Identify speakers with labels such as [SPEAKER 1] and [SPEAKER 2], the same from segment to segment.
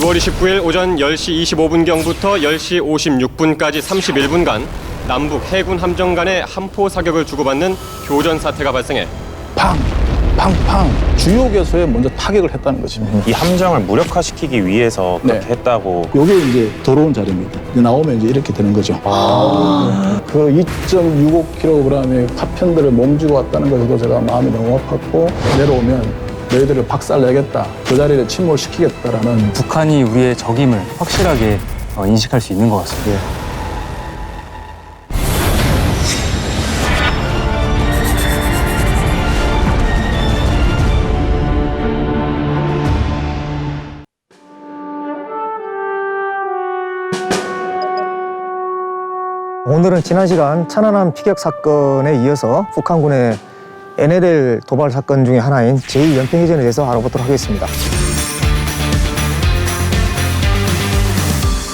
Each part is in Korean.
[SPEAKER 1] 6월 29일 오전 10시 25분경부터 10시 56분까지 31분간 남북 해군 함정 간의 함포 사격을 주고받는 교전 사태가 발생해
[SPEAKER 2] 팡! 팡팡! 주요 개소에 먼저 타격을 했다는 것입니다.
[SPEAKER 3] 이 함정을 무력화시키기 위해서 그렇게 했다고.
[SPEAKER 2] 요게 이제 들어온 자료입니다. 이제 나오면 이제 이렇게 되는 거죠. 그 2.65kg의 파편들을 몸지고 왔다는 것에도 제가 마음이 너무 아팠고, 내려오면 너희들을 박살내겠다, 그 자리를 침몰시키겠다라는.
[SPEAKER 4] 북한이 우리의 적임을 확실하게 인식할 수 있는 것 같습니다.
[SPEAKER 5] 오늘은 지난 시간 천안함 피격 사건에 이어서 북한군의 NLL 도발 사건 중에 하나인 제2연평해전에 대해서 알아보도록 하겠습니다.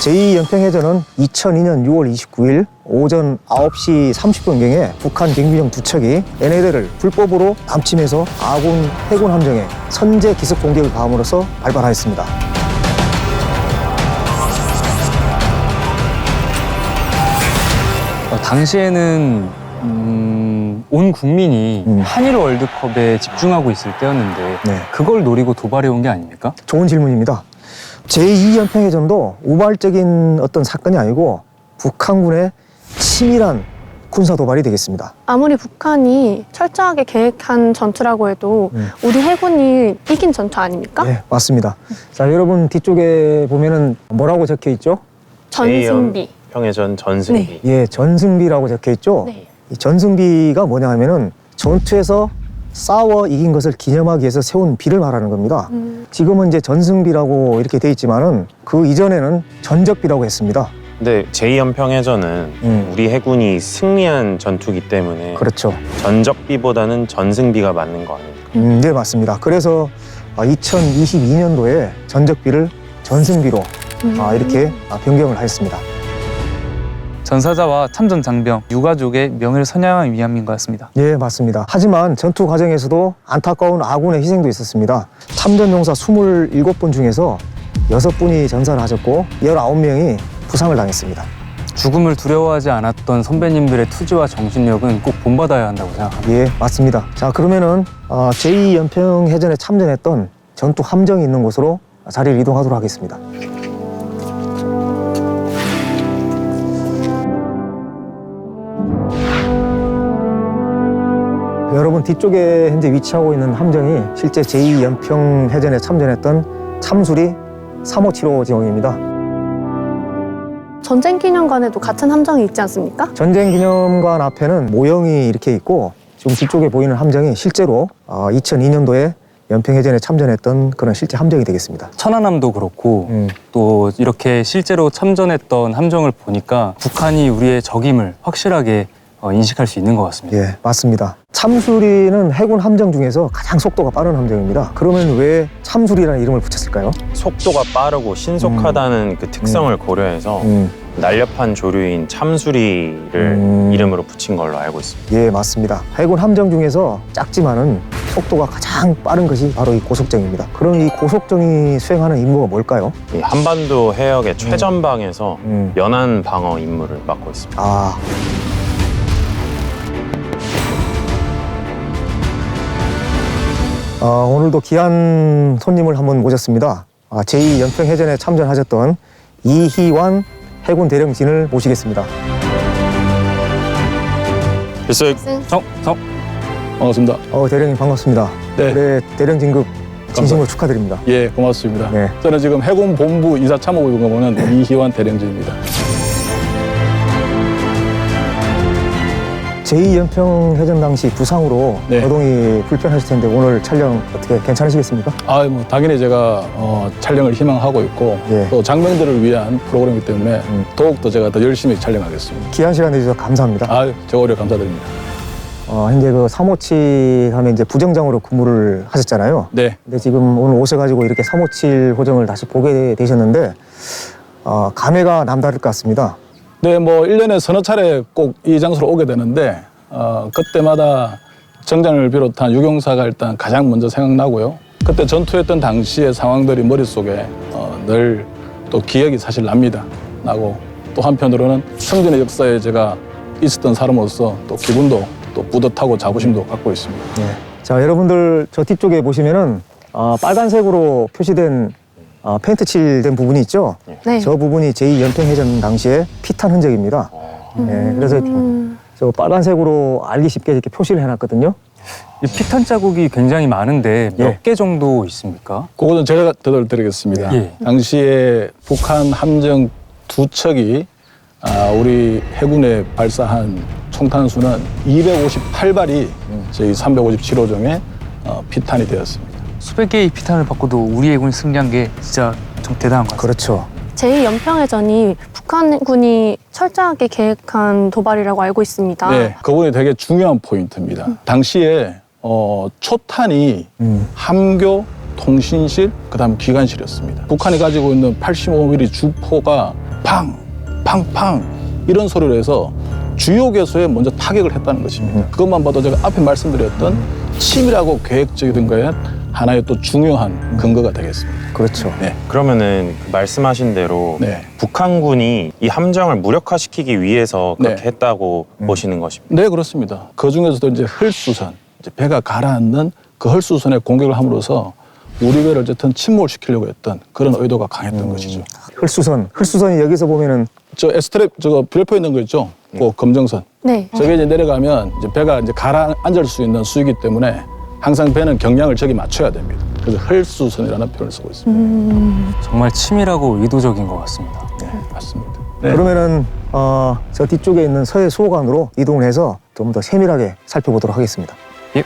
[SPEAKER 5] 제2연평해전은 2002년 6월 29일 오전 9시 30분경에 북한 경비정 두 척이 NLL을 불법으로 남침해서 아군 해군 함정에 선제 기습 공격을 가함으로써 발발하였습니다.
[SPEAKER 4] 당시에는 온 국민이 한일 월드컵에 집중하고 있을 때였는데
[SPEAKER 5] 네.
[SPEAKER 4] 그걸 노리고 도발해 온 게 아닙니까?
[SPEAKER 5] 좋은 질문입니다. 제2연평해전도 우발적인 어떤 사건이 아니고 북한군의 치밀한 군사 도발이 되겠습니다.
[SPEAKER 6] 아무리 북한이 철저하게 계획한 전투라고 해도 우리 해군이 이긴 전투 아닙니까?
[SPEAKER 5] 네, 맞습니다. 자, 여러분 뒤쪽에 보면은 뭐라고 적혀 있죠?
[SPEAKER 6] 전승비.
[SPEAKER 3] 평해전 전승비.
[SPEAKER 5] 예, 전승비라고 적혀 있죠?
[SPEAKER 6] 네.
[SPEAKER 5] 이 전승비가 뭐냐 하면은 전투에서 싸워 이긴 것을 기념하기 위해서 세운 비를 말하는 겁니다. 지금은 이제 전승비라고 이렇게 돼 있지만은 그 이전에는 전적비라고 했습니다.
[SPEAKER 3] 근데 제2연평해전은 우리 해군이 승리한 전투기 때문에
[SPEAKER 5] 그렇죠.
[SPEAKER 3] 전적비보다는 전승비가 맞는 거 아닙니까?
[SPEAKER 5] 네, 맞습니다. 그래서 2022년도에 전적비를 전승비로 이렇게 변경을 하였습니다.
[SPEAKER 4] 전사자와 참전 장병, 유가족의 명예를 선양하기 위함인 것 같습니다.
[SPEAKER 5] 예, 맞습니다. 하지만 전투 과정에서도 안타까운 아군의 희생도 있었습니다. 참전 용사 27분 중에서 6분이 전사를 하셨고 19명이 부상을 당했습니다.
[SPEAKER 4] 죽음을 두려워하지 않았던 선배님들의 투지와 정신력은 꼭 본받아야 한다고 생각합니다.
[SPEAKER 5] 예, 맞습니다. 자, 그러면은 제2연평해전에 참전했던 전투 함정이 있는 곳으로 자리를 이동하도록 하겠습니다. 여러분 뒤쪽에 현재 위치하고 있는 함정이 실제 제2연평해전에 참전했던 참수리 3575 지형입니다.
[SPEAKER 6] 전쟁기념관에도 같은 함정이 있지 않습니까?
[SPEAKER 5] 전쟁기념관 앞에는 모형이 이렇게 있고 지금 뒤쪽에 보이는 함정이 실제로 2002년도에 연평해전에 참전했던 그런 실제 함정이 되겠습니다.
[SPEAKER 4] 천안함도 그렇고 또 이렇게 실제로 참전했던 함정을 보니까 북한이 우리의 적임을 확실하게 인식할 수 있는 것 같습니다.
[SPEAKER 5] 예, 맞습니다. 참수리는 해군 함정 중에서 가장 속도가 빠른 함정입니다. 그러면 왜 참수리라는 이름을 붙였을까요?
[SPEAKER 3] 속도가 빠르고 신속하다는 그 특성을 고려해서 날렵한 조류인 참수리를 이름으로 붙인 걸로 알고 있습니다.
[SPEAKER 5] 예, 맞습니다. 해군 함정 중에서 작지만은 속도가 가장 빠른 것이 바로 이 고속정입니다. 그럼 이 고속정이 수행하는 임무가 뭘까요?
[SPEAKER 3] 이 한반도 해역의 최전방에서 연안 방어 임무를 맡고 있습니다.
[SPEAKER 5] 오늘도 귀한 손님을 한번 모셨습니다. 제2연평해전에 참전하셨던 이희완 해군 대령진을 모시겠습니다.
[SPEAKER 3] 일승.
[SPEAKER 2] 반갑습니다.
[SPEAKER 5] 대령님 반갑습니다.
[SPEAKER 2] 네.
[SPEAKER 5] 올해 대령진급 진심으로 축하드립니다.
[SPEAKER 2] 예, 고맙습니다.
[SPEAKER 5] 네.
[SPEAKER 2] 저는 지금 해군본부 이사참모부 보면 이희완 대령진입니다.
[SPEAKER 5] 제2연평해전 당시 부상으로
[SPEAKER 2] 네.
[SPEAKER 5] 거동이 불편하실 텐데 오늘 촬영 어떻게 괜찮으시겠습니까?
[SPEAKER 2] 당연히 제가 촬영을 희망하고 있고
[SPEAKER 5] 예.
[SPEAKER 2] 또 장병들을 위한 프로그램이기 때문에 더욱더 제가 더 열심히 촬영하겠습니다.
[SPEAKER 5] 귀한 시간 내주셔서 감사합니다.
[SPEAKER 2] 저 오히려 감사드립니다.
[SPEAKER 5] 현재 그 357 하면 이제 부정장으로 근무를 하셨잖아요.
[SPEAKER 2] 네.
[SPEAKER 5] 근데 지금 오늘 오셔가지고 이렇게 357 호정을 다시 보게 되셨는데 감회가 남다를 것 같습니다.
[SPEAKER 2] 네, 1년에 서너 차례 꼭 이 장소로 오게 되는데 그때마다 정장을 비롯한 유경사가 일단 가장 먼저 생각나고요. 그때 전투했던 당시의 상황들이 머릿속에 늘 또 기억이 사실 납니다. 나고 또 한편으로는 성전의 역사에 제가 있었던 사람으로서 또 기분도 또 뿌듯하고 자부심도 갖고 있습니다.
[SPEAKER 5] 자, 여러분들 저 뒤쪽에 보시면은 빨간색으로 표시된 페인트 칠된 부분이 있죠?
[SPEAKER 6] 네.
[SPEAKER 5] 저 부분이 제2연평해전 당시에 피탄 흔적입니다. 그래서 저 빨간색으로 알기 쉽게 이렇게 표시를 해놨거든요.
[SPEAKER 4] 이 피탄 자국이 굉장히 많은데 몇
[SPEAKER 5] 예.
[SPEAKER 4] 개 정도 있습니까?
[SPEAKER 2] 그거는 제가 되돌드리겠습니다.
[SPEAKER 4] 예.
[SPEAKER 2] 당시에 북한 함정 2척이 우리 해군에 발사한 총탄수는 258발이 저희 357호정에 피탄이 되었습니다.
[SPEAKER 7] 수백 개의 피탄을 받고도 우리 해군이 승리한 게 진짜 좀 대단한 것 같아요.
[SPEAKER 5] 그렇죠.
[SPEAKER 6] 제2연평해전이 북한군이 철저하게 계획한 도발이라고 알고 있습니다.
[SPEAKER 2] 네, 그분이 되게 중요한 포인트입니다. 당시에 초탄이 함교, 통신실, 그다음 기관실이었습니다. 북한이 가지고 있는 85mm 주포가 팡, 팡팡 이런 소리로 해서 주요 개소에 먼저 타격을 했다는 것입니다. 그것만 봐도 제가 앞에 말씀드렸던 치밀하고 계획적인 거에 하나의 또 중요한 근거가 되겠습니다.
[SPEAKER 5] 그렇죠.
[SPEAKER 2] 네.
[SPEAKER 3] 그러면은 그 말씀하신 대로
[SPEAKER 2] 네.
[SPEAKER 3] 북한군이 이 함정을 무력화시키기 위해서 그렇게
[SPEAKER 2] 네.
[SPEAKER 3] 했다고 보시는 것입니다.
[SPEAKER 2] 네, 그렇습니다. 그 중에서도 이제 헐수선, 이제 배가 가라앉는 그 헐수선에 공격을 함으로써 우리 배를 어쨌든 침몰시키려고 했던 그런 의도가 강했던 것이죠.
[SPEAKER 5] 헐수선이 여기서 보면은
[SPEAKER 2] 저 에스트랩 저거 별표 있는 거 있죠? 그 검정선.
[SPEAKER 6] 네.
[SPEAKER 2] 저게 이제 내려가면 이제 배가 이제 가라앉을 수 있는 수이기 때문에 항상 배는 경량을 저기 맞춰야 됩니다. 그래서 헐수선이라는 표현을 쓰고 있습니다.
[SPEAKER 4] 정말 치밀하고 의도적인 것 같습니다.
[SPEAKER 2] 네, 맞습니다. 네.
[SPEAKER 5] 그러면은 저 뒤쪽에 있는 서해 수호관으로 이동을 해서 좀 더 세밀하게 살펴보도록 하겠습니다.
[SPEAKER 4] 예.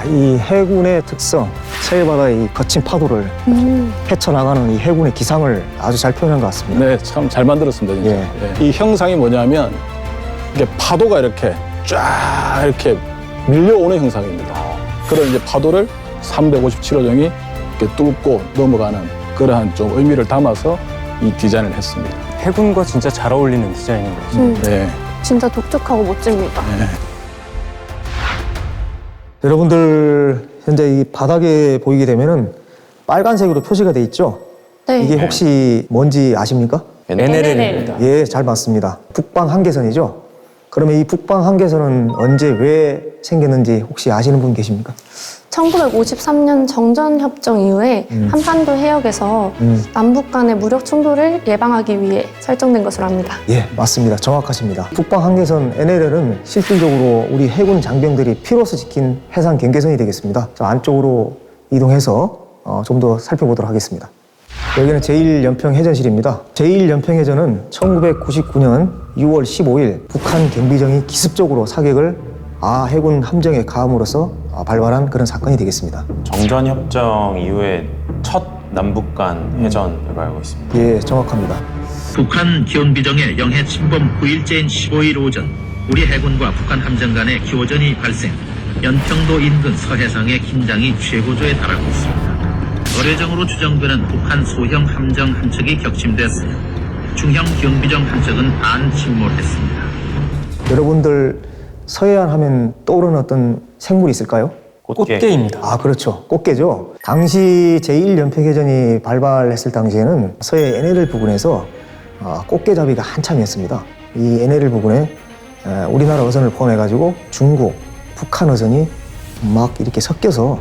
[SPEAKER 5] 이 해군의 특성, 서해바다의 이 거친 파도를 헤쳐나가는 이 해군의 기상을 아주 잘 표현한 것 같습니다.
[SPEAKER 2] 네, 참 잘 만들었습니다, 진짜.
[SPEAKER 5] 예.
[SPEAKER 2] 이 형상이 뭐냐면 이게 파도가 이렇게 쫙 이렇게 밀려오는 형상입니다. 그런 이제 파도를 357호정이 이렇게 뚫고 넘어가는 그러한 좀 의미를 담아서 이 디자인을 했습니다.
[SPEAKER 4] 해군과 진짜 잘 어울리는 디자인인 것 같습니다.
[SPEAKER 2] 네.
[SPEAKER 6] 진짜 독특하고 멋집니다.
[SPEAKER 5] 여러분들 현재 이 바닥에 보이게 되면은 빨간색으로 표시가 돼 있죠?
[SPEAKER 6] 네.
[SPEAKER 5] 이게 혹시 뭔지 아십니까?
[SPEAKER 4] NLL입니다.
[SPEAKER 5] 예, 잘 맞습니다. 북방 한계선이죠? 그러면 이 북방 한계선은 언제 왜 생겼는지 혹시 아시는 분 계십니까?
[SPEAKER 6] 1953년 정전협정 이후에 한반도 해역에서 남북 간의 무력 충돌을 예방하기 위해 설정된 것으로 압니다.
[SPEAKER 5] 예, 맞습니다. 정확하십니다. 북방 한계선 NLL은 실질적으로 우리 해군 장병들이 피로서 지킨 해상 경계선이 되겠습니다. 저 안쪽으로 이동해서 좀 더 살펴보도록 하겠습니다. 여기는 제1연평해전실입니다. 제1연평해전은 1999년 6월 15일 북한 경비정이 기습적으로 사격을 해군 함정에 가함으로써 발발한 그런 사건이 되겠습니다.
[SPEAKER 3] 정전협정 이후에 첫 남북 간 해전으로 알고 있습니다.
[SPEAKER 5] 예, 정확합니다.
[SPEAKER 8] 북한 기온비정의 영해 침범 9일째인 15일 오전 우리 해군과 북한 함정 간의 교전이 발생, 연평도 인근 서해상의 긴장이 최고조에 달하고 있습니다. 어뢰정으로 추정되는 북한 소형 함정 한 척이 격침됐으며 중형 경비정 한 척은 안침몰했습니다.
[SPEAKER 5] 여러분들 서해안 하면 떠오르는 어떤 생물이 있을까요?
[SPEAKER 4] 꽃게입니다.
[SPEAKER 5] 그렇죠. 꽃게죠. 당시 제1연평해전이 발발했을 당시에는 서해 NLL 부근에서 꽃게잡이가 한참이었습니다. 이 NLL 부근에 우리나라 어선을 포함해가지고 중국, 북한 어선이 막 이렇게 섞여서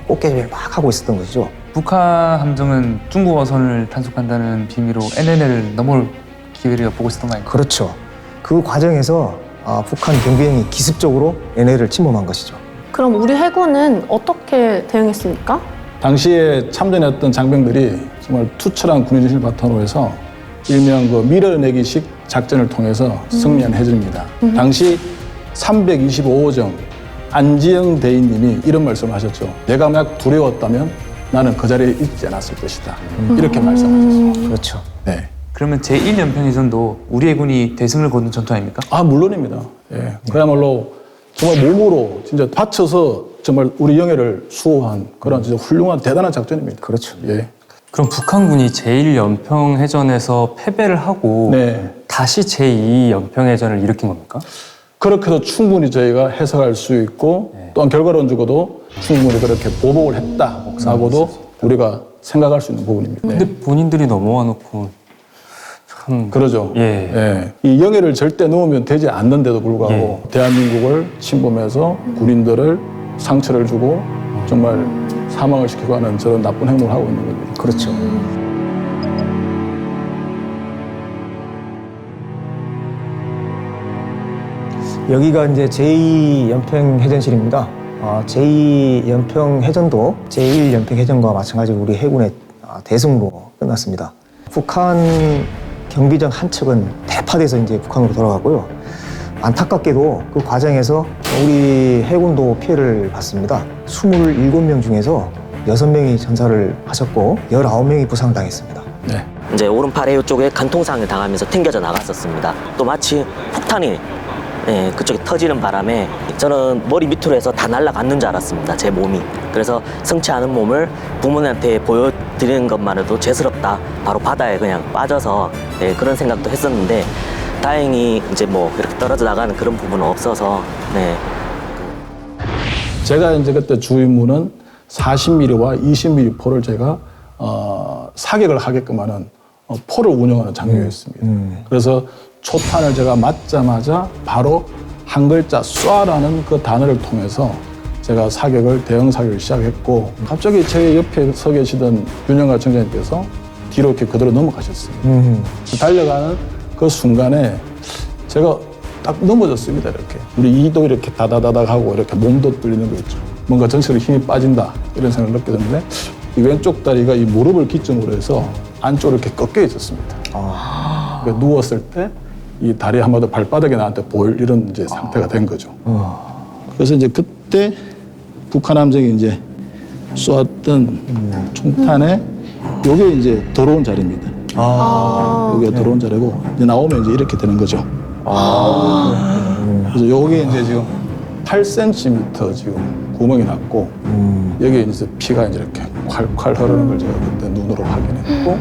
[SPEAKER 5] 꽃게잡이를 막 하고 있었던 것이죠.
[SPEAKER 7] 북한 함정은 중국 어선을 단속한다는 빙의로 NLL을 넘어올 기회를 보고 있었던 거 아닙니까?
[SPEAKER 5] 그렇죠. 그 과정에서 북한 경비행이 기습적으로 NLL을 침범한 것이죠.
[SPEAKER 6] 그럼 우리 해군은 어떻게 대응했습니까?
[SPEAKER 2] 당시에 참전했던 장병들이 정말 투철한 군의 정신을 바탕으로 해서 일명 그 밀어내기식 작전을 통해서 승리한 해전입니다. 당시 325호정 안지영 대위님이 이런 말씀을 하셨죠. 내가 만약 두려웠다면 나는 그 자리에 있지 않았을 것이다. 이렇게 말씀하셨습니다.
[SPEAKER 5] 그렇죠.
[SPEAKER 2] 네.
[SPEAKER 7] 그러면 제1연평해전도 우리 해군이 대승을 거둔 전투 아닙니까?
[SPEAKER 2] 물론입니다. 예. 그야말로 정말 몸으로 진짜 바쳐서 정말 우리 영해를 수호한 그런 진짜 훌륭한 대단한 작전입니다.
[SPEAKER 5] 그렇죠.
[SPEAKER 2] 예.
[SPEAKER 4] 그럼 북한군이 제1연평해전에서 패배를 하고
[SPEAKER 2] 네.
[SPEAKER 4] 다시 제2 연평해전을 일으킨 겁니까?
[SPEAKER 2] 그렇게도 충분히 저희가 해석할 수 있고 또한 결과론적으로도 충분히 그렇게 보복을 했다라고도 우리가 생각할 수 있는 부분입니다.
[SPEAKER 4] 근데 본인들이 넘어와 놓고 참
[SPEAKER 2] 그러죠.
[SPEAKER 4] 예.
[SPEAKER 2] 이 영해를 절대 넘으면 되지 않는데도 불구하고 대한민국을 침범해서 군인들을 상처를 주고 정말 사망을 시키고 하는 저런 나쁜 행동을 하고 있는 겁니다.
[SPEAKER 5] 그렇죠. 여기가 이제 제2연평해전실입니다. 제2연평해전도 제1연평해전과 마찬가지로 우리 해군의 대승으로 끝났습니다. 북한 경비정 한 척은 대파돼서 이제 북한으로 돌아가고요. 안타깝게도 그 과정에서 우리 해군도 피해를 봤습니다. 27명 중에서 6명이 전사를 하셨고 19명이 부상당했습니다.
[SPEAKER 2] 네.
[SPEAKER 9] 이제 오른팔 해요 쪽에 간통상을 당하면서 튕겨져 나갔었습니다. 또 마치 폭탄이 그쪽에 터지는 바람에 저는 머리 밑으로 해서 다 날아갔는 줄 알았습니다. 제 몸이. 그래서 성치 않은 몸을 부모님한테 보여드리는 것만으로도 죄스럽다. 바로 바다에 그냥 빠져서 그런 생각도 했었는데 다행히 이제 뭐 이렇게 떨어져 나가는 그런 부분은 없어서
[SPEAKER 2] 제가 이제 그때 주 임무는 40mm와 20mm 포를 제가 사격을 하게끔 하는 포를 운영하는 장교였습니다. 그래서 초탄을 제가 맞자마자 바로 한 글자 쏴라는 그 단어를 통해서 제가 대응 사격을 시작했고 갑자기 제 옆에 서 계시던 윤영아 청장님께서 뒤로 이렇게 그대로 넘어가셨습니다. 달려가는 그 순간에 제가 딱 넘어졌습니다. 이렇게 우리 이도 이렇게 다다다닥 하고 이렇게 몸도 뚫리는 거 있죠. 뭔가 전체로 힘이 빠진다 이런 생각을 느끼게 됐는데 이 왼쪽 다리가 이 무릎을 기점으로 해서 안쪽으로 이렇게 꺾여 있었습니다. 그러니까 누웠을 때 이 다리 한마디 발바닥에 나한테 보일 이런 이제 상태가 된 거죠. 그래서 이제 그때 북한 함정이 이제 쏘았던 총탄에 요게 이제 들어온 자리입니다. 요게 들어온 자리고 이제 나오면 이제 이렇게 되는 거죠. 그래서 요게 이제 지금 8cm 지금 구멍이 났고 여기에 이제 피가 이제 이렇게 콸콸 흐르는 걸 제가 그때 눈으로 확인했고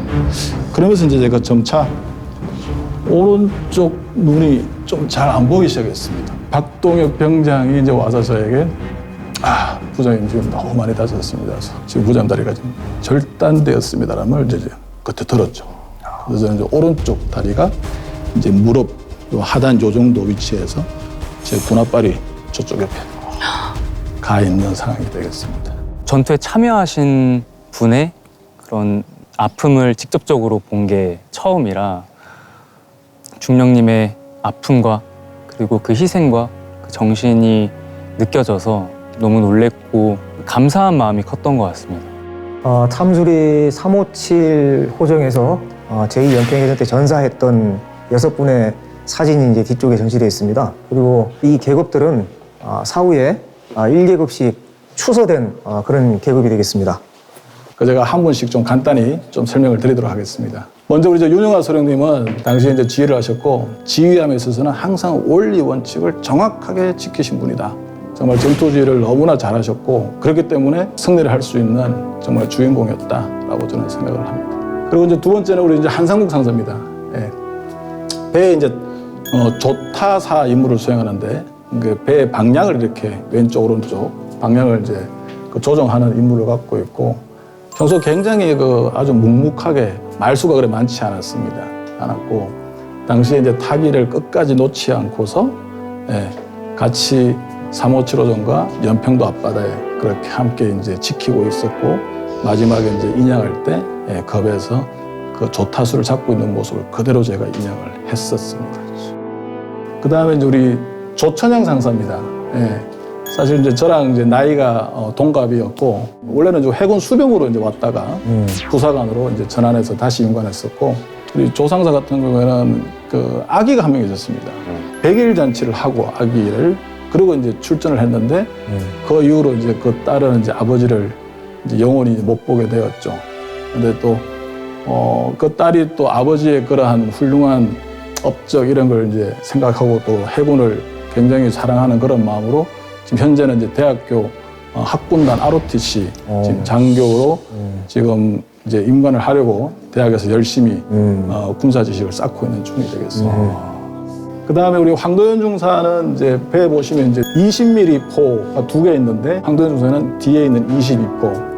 [SPEAKER 2] 그러면서 이제 제가 점차 오른쪽 눈이 좀 잘 안 보이기 시작했습니다. 박동혁 병장이 이제 와서 저에게 부장님 지금 너무 많이 다쳤습니다. 그래서 지금 부장 다리가 지금 절단되었습니다라는 걸 이제 그때 들었죠. 그래서 이제 오른쪽 다리가 이제 무릎 하단 요 정도 위치에서 제 군홧발이 저쪽 옆에 가 있는 상황이 되겠습니다.
[SPEAKER 4] 전투에 참여하신 분의 그런 아픔을 직접적으로 본 게 처음이라 중령님의 아픔과 그리고 그 희생과 그 정신이 느껴져서 너무 놀랬고 감사한 마음이 컸던 것 같습니다.
[SPEAKER 5] 탐수리 357 호정에서 제2연평해전 때 전사했던 6분의 사진이 이제 뒤쪽에 전시되어 있습니다. 그리고 이 계급들은 사후에 1계급씩 추서된 그런 계급이 되겠습니다.
[SPEAKER 2] 제가 한 분씩 좀 간단히 좀 설명을 드리도록 하겠습니다. 먼저 우리 윤영아 소령님은 당시에 이제 지휘를 하셨고 지휘함에 있어서는 항상 원리 원칙을 정확하게 지키신 분이다. 정말 전투 지휘를 너무나 잘하셨고 그렇기 때문에 승리를 할 수 있는 정말 주인공이었다라고 저는 생각을 합니다. 그리고 이제 두 번째는 우리 이제 한상국 상사입니다. 배에 이제 조타사 임무를 수행하는데 그 배의 방향을 이렇게 왼쪽 오른쪽 방향을 이제 조정하는 임무를 갖고 있고 평소 굉장히 아주 묵묵하게 말수가 그래 많지 않았고 당시에 이제 타기를 끝까지 놓지 않고서 같이 357호전과 연평도 앞바다에 그렇게 함께 이제 지키고 있었고 마지막에 이제 인양할 때 겁에서 그 조타수를 잡고 있는 모습을 그대로 제가 인양을 했었습니다. 그 다음에 이제 우리 조천영 상사입니다. 사실 이제 저랑 이제 나이가 동갑이었고 원래는 이제 해군 수병으로 이제 왔다가 부사관으로 이제 전환해서 다시 임관했었고 우리 조 상사 같은 경우에는 그 아기가 한 명 있었습니다. 100일 잔치를 하고 아기를 그리고 이제 출전을 했는데 그 이후로 이제 그 딸은 이제 아버지를 이제 영원히 못 보게 되었죠. 근데 또 그 딸이 또 아버지의 그러한 훌륭한 업적 이런 걸 이제 생각하고 또 해군을 굉장히 사랑하는 그런 마음으로 지금 현재는 이제 대학교 학군단 ROTC 지금 장교로 지금 이제 임관을 하려고 대학에서 열심히 군사 지식을 쌓고 있는 중이 되겠습니다. 그 다음에 우리 황도현 중사는 이제 배에 보시면 이제 20mm 포가 2개 있는데 황도현 중사는 뒤에 있는 22포.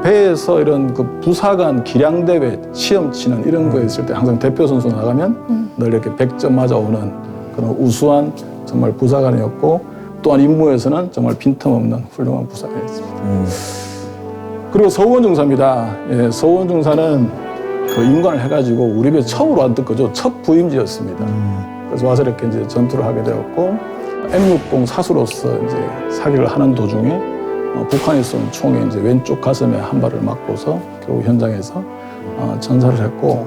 [SPEAKER 2] 배에서 이런 그 부사관 기량대회 시험 치는 이런 거에 있을 때 항상 대표 선수 나가면 늘 이렇게 100점 맞아오는 그런 우수한 정말 부사관이었고 또한 임무에서는 정말 빈틈없는 훌륭한 부사관이었습니다. 그리고 서우원 중사입니다. 예, 서우원 중사는 그 임관을 해가지고 우리 배 처음으로 왔던 거죠. 첫 부임지였습니다. 그래서 와서 이렇게 이제 전투를 하게 되었고 M60 사수로서 이제 사격을 하는 도중에 북한이 쏜 총에 이제 왼쪽 가슴에 한 발을 맞고서 결국 현장에서 전사를 했고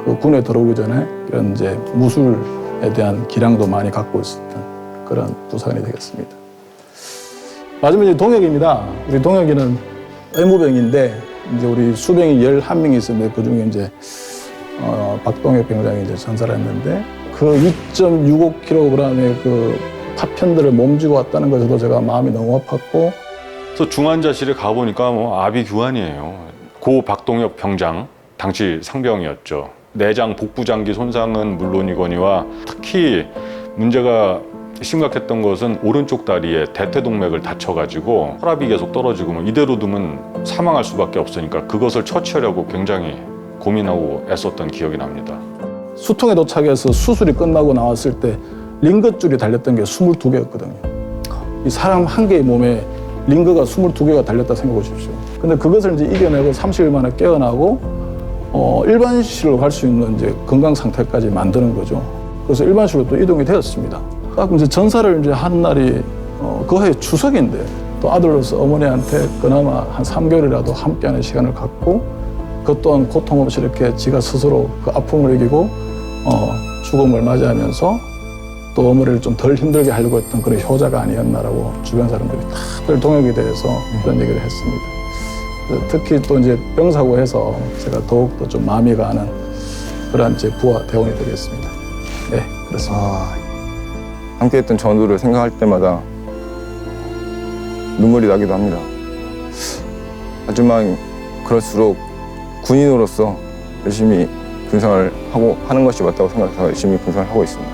[SPEAKER 2] 그 군에 들어오기 전에 이런 이제 무술에 대한 기량도 많이 갖고 있었던 그런 부사관이 되겠습니다. 마지막에 이제 동혁입니다. 우리 동혁이는 의무병인데 이제 우리 수병이 11명이 있었는데 그 중에 이제 박동혁 병장이 이제 전사를 했는데 그 2.65kg의 그 파편들을 몸지고 왔다는 것에도 제가 마음이 너무 아팠고
[SPEAKER 10] 그래서 중환자실에 가보니까 뭐 아비규환이에요. 고 박동혁 병장, 당시 상병이었죠. 내장 복부장기 손상은 물론이거니와 특히 문제가 심각했던 것은 오른쪽 다리에 대퇴동맥을 다쳐가지고 혈압이 계속 떨어지고 뭐 이대로 두면 사망할 수밖에 없으니까 그것을 처치하려고 굉장히 고민하고 애썼던 기억이 납니다.
[SPEAKER 2] 수통에 도착해서 수술이 끝나고 나왔을 때 링거줄이 달렸던 게 22개였거든요. 이 사람 한 개의 몸에 링거가 22개가 달렸다 생각해 보십시오. 근데 그것을 이제 이겨내고 30일 만에 깨어나고 일반실로 갈 수 있는 이제 건강 상태까지 만드는 거죠. 그래서 일반실로 또 이동이 되었습니다. 딱 이제 전사를 이제 한 날이 그 해의 추석인데 또 아들로서 어머니한테 그나마 한 3개월이라도 함께하는 시간을 갖고 그것 또한 고통 없이 이렇게 지가 스스로 그 아픔을 이기고 죽음을 맞이하면서 또 어머니를 좀 덜 힘들게 하려고 했던 그런 효자가 아니었나라고 주변 사람들이 다들 동혁에 대해서 그런 얘기를 했습니다. 특히 또 이제 병사고해서 제가 더욱더 좀 마음이 가는 그런 제 부하 대원이 되겠습니다. 네, 그렇습니다.
[SPEAKER 11] 함께했던 전우를 생각할 때마다 눈물이 나기도 합니다. 하지만 그럴수록 군인으로서 열심히 군생활을 하는 것이 맞다고 생각해서 열심히 군생활을 하고 있습니다.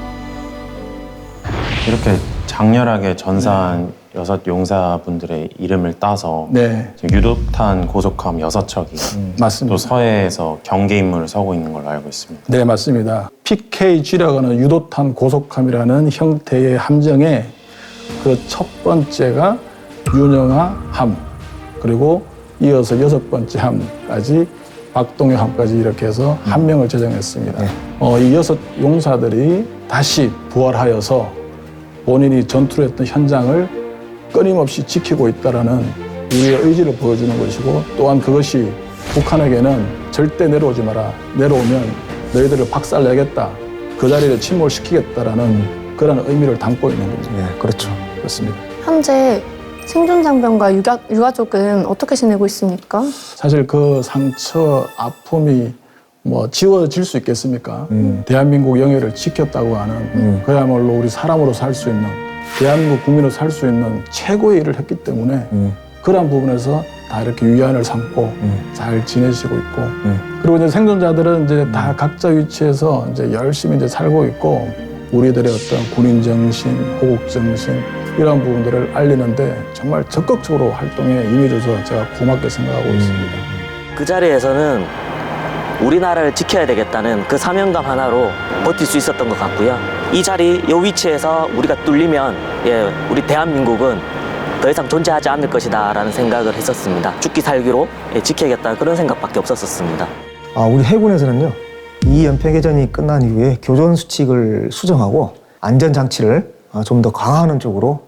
[SPEAKER 3] 이렇게 장렬하게 전사한 6 용사분들의 이름을 따서
[SPEAKER 2] 네,
[SPEAKER 3] 유도탄 고속함 6척이
[SPEAKER 2] 맞습니다.
[SPEAKER 3] 또 서해에서 경계 임무를 서고 있는 걸로 알고 있습니다.
[SPEAKER 2] 네, 맞습니다. PKG라고 하는 유도탄 고속함이라는 형태의 함정에 그 첫 번째가 윤영하 함, 그리고 이어서 6번째 함까지 박동혁 함까지 이렇게 해서 한 명을 제정했습니다. 이 6 용사들이 다시 부활하여서 본인이 전투를 했던 현장을 끊임없이 지키고 있다는 우리의 의지를 보여주는 것이고 또한 그것이 북한에게는 절대 내려오지 마라. 내려오면 너희들을 박살내겠다. 그 자리를 침몰시키겠다라는 그런 의미를 담고 있는 겁니다.
[SPEAKER 5] 네, 그렇죠.
[SPEAKER 2] 그렇습니다.
[SPEAKER 6] 현재 생존 장병과 유가족은 어떻게 지내고 있습니까?
[SPEAKER 2] 사실 그 상처, 아픔이 뭐 지워질 수 있겠습니까? 대한민국 영예를 지켰다고 하는 그야말로 우리 사람으로 살 수 있는 대한민국 국민으로 살 수 있는 최고의 일을 했기 때문에 그러한 부분에서 다 이렇게 위안을 삼고 잘 지내시고 있고 그리고 이제 생존자들은 이제 다 각자 위치에서 이제 열심히 이제 살고 있고 우리들의 어떤 군인 정신, 호국 정신 이런 부분들을 알리는데 정말 적극적으로 활동에 임해줘서 제가 고맙게 생각하고 있습니다.
[SPEAKER 9] 그 자리에서는 우리나라를 지켜야 되겠다는 그 사명감 하나로 버틸 수 있었던 것 같고요. 이 자리, 이 위치에서 우리가 뚫리면 우리 대한민국은 더 이상 존재하지 않을 것이다 라는 생각을 했었습니다. 죽기 살기로 지켜야겠다 그런 생각밖에 없었습니다.
[SPEAKER 5] 우리 해군에서는요, 이 연평해전이 끝난 이후에 교전 수칙을 수정하고 안전장치를 좀 더 강화하는 쪽으로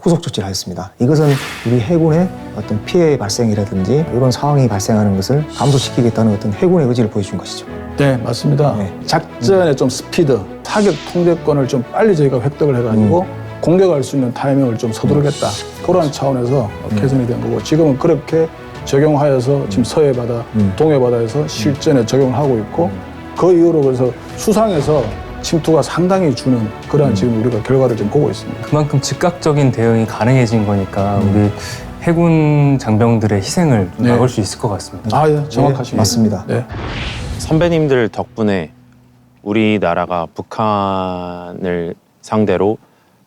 [SPEAKER 5] 후속 조치를 하였습니다. 이것은 우리 해군의 어떤 피해 발생이라든지 이런 상황이 발생하는 것을 감소시키겠다는 어떤 해군의 의지를 보여준 것이죠.
[SPEAKER 2] 네, 맞습니다.
[SPEAKER 5] 네.
[SPEAKER 2] 작전의 좀 스피드, 타격 통제권을 좀 빨리 저희가 획득을 해가지고 공격할 수 있는 타이밍을 좀 서두르겠다. 그런 차원에서 개선이 된 거고 지금은 그렇게 적용하여서 지금 서해 바다, 동해 바다에서 실전에 적용을 하고 있고 그 이후로 그래서 수상에서 침투가 상당히 주는 그러한 지금 우리가 결과를 지금 보고 있습니다.
[SPEAKER 4] 그만큼 즉각적인 대응이 가능해진 거니까 우리 해군 장병들의 희생을 좀
[SPEAKER 2] 네.
[SPEAKER 4] 막을 수 있을 것 같습니다.
[SPEAKER 2] 아, 예, 정확하십니다.
[SPEAKER 5] 맞습니다.
[SPEAKER 2] 네.
[SPEAKER 3] 선배님들 덕분에 우리나라가 북한을 상대로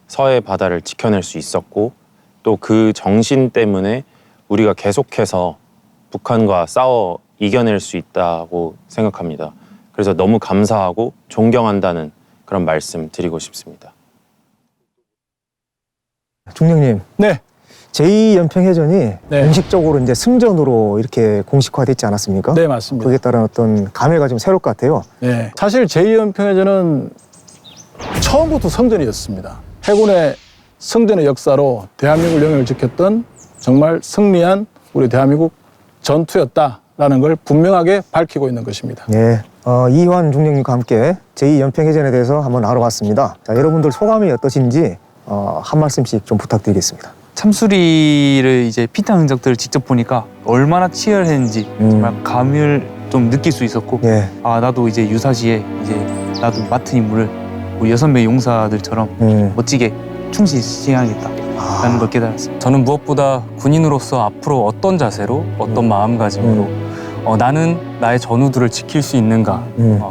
[SPEAKER 3] 서해 바다를 지켜낼 수 있었고 또 그 정신 때문에 우리가 계속해서 북한과 싸워 이겨낼 수 있다고 생각합니다. 그래서 너무 감사하고 존경한다는 그런 말씀 드리고 싶습니다.
[SPEAKER 5] 중령님,
[SPEAKER 2] 네.
[SPEAKER 5] 제2연평해전이
[SPEAKER 2] 네.
[SPEAKER 5] 공식적으로 이제 승전으로 이렇게 공식화됐지 않았습니까?
[SPEAKER 2] 네, 맞습니다.
[SPEAKER 5] 거기에 따른 어떤 감회가 좀 새로울 것 같아요.
[SPEAKER 2] 네. 사실 제2연평해전은 처음부터 성전이었습니다. 해군의 성전의 역사로 대한민국 영역을 지켰던 정말 승리한 우리 대한민국 전투였다라는 걸 분명하게 밝히고 있는 것입니다.
[SPEAKER 5] 네. 이환 중령님과 함께 제2연평해전에 대해서 한번 알아봤습니다. 자, 여러분들 소감이 어떠신지 한 말씀씩 좀 부탁드리겠습니다.
[SPEAKER 7] 참수리를 이제 피탄 흔적들을 직접 보니까 얼마나 치열했는지 정말 감을 좀 느낄 수 있었고
[SPEAKER 5] 네.
[SPEAKER 7] 아 나도 이제 유사시에 이제 나도 맡은 임무를 우리 6명 용사들처럼 멋지게 충실히 수행하겠다라는 걸 깨달았습니다.
[SPEAKER 4] 저는 무엇보다 군인으로서 앞으로 어떤 자세로 어떤 마음가짐으로 나는 나의 전우들을 지킬 수 있는가,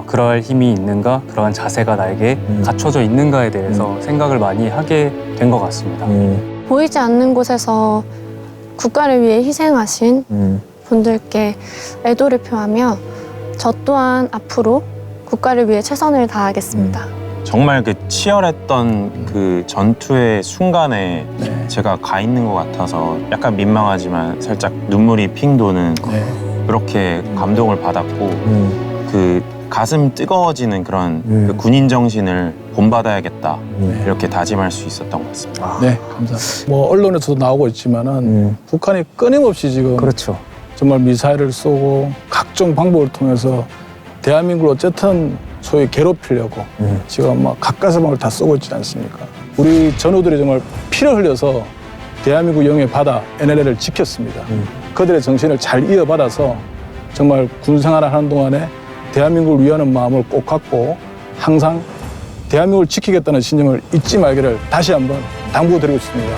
[SPEAKER 4] 그러할 힘이 있는가, 그러한 자세가 나에게 갖춰져 있는가에 대해서 생각을 많이 하게 된 것 같습니다.
[SPEAKER 6] 보이지 않는 곳에서 국가를 위해 희생하신 분들께 애도를 표하며 저 또한 앞으로 국가를 위해 최선을 다하겠습니다.
[SPEAKER 3] 정말 그 치열했던 그 전투의 순간에 제가 가 있는 것 같아서 약간 민망하지만 살짝 눈물이 핑 도는 그렇게 감동을 받았고 그 가슴 뜨거워지는 그런 그 군인 정신을 본받아야겠다 이렇게 다짐할 수 있었던 것 같습니다.
[SPEAKER 2] 네, 감사합니다. 뭐 언론에서도 나오고 있지만은 북한이 끊임없이 지금
[SPEAKER 5] 그렇죠.
[SPEAKER 2] 정말 미사일을 쏘고 각종 방법을 통해서 대한민국을 어쨌든 소위 괴롭히려고 지금 막 가까스방을 다 쏘고 있지 않습니까? 우리 전우들이 정말 피를 흘려서 대한민국 영해 바다 NLL을 지켰습니다. 그들의 정신을 잘 이어받아서 정말 군생활을 하는 동안에 대한민국을 위하는 마음을 꼭 갖고 항상 대한민국을 지키겠다는 신념을 잊지 말기를 다시 한번 당부드리고 싶습니다.